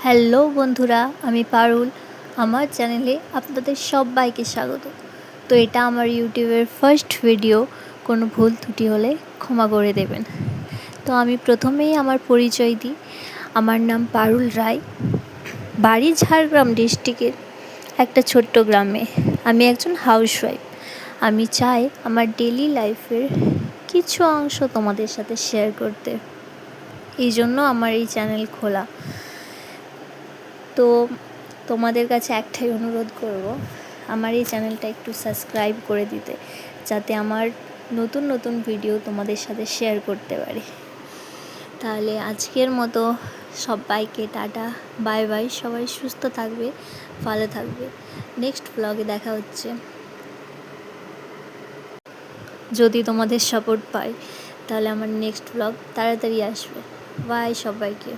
Hello বন্ধুরা, আমি পারুল। আমার চ্যানেলে আপনাদের সবাইকে স্বাগত। তো এটা আমার ইউটিউবের ফার্স্ট ভিডিও, কোনো ভুল ত্রুটি হলে ক্ষমা করে দেবেন। তো আমি প্রথমেই আমার পরিচয় দিই। আমার নাম পারুল রায়, বাড়ি ঝাড়গ্রাম ডিস্ট্রিক্টের একটা ছোট্ট গ্রামে। আমি একজন হাউসওয়াইফ। আমি চাই আমার ডেইলি লাইফের কিছু অংশ তোমাদের সাথে শেয়ার করতে, এই জন্য আমার এই চ্যানেল খোলা। তো তোমাদের কাছে একটাই অনুরোধ করব, আমার এই চ্যানেলটা একটু সাবস্ক্রাইব করে দিতে, যাতে আমার নতুন নতুন ভিডিও তোমাদের সাথে শেয়ার করতে পারি। তাহলে আজকের মতো সবাইকে টাটা, বাই বাই। সবাই সুস্থ থাকবে, ভালো থাকবে। নেক্সট ব্লগে দেখা হচ্ছে, যদি তোমাদের সাপোর্ট পাই তাহলে আমার নেক্সট ব্লগ তাড়াতাড়ি আসবে। বাই সবাইকে।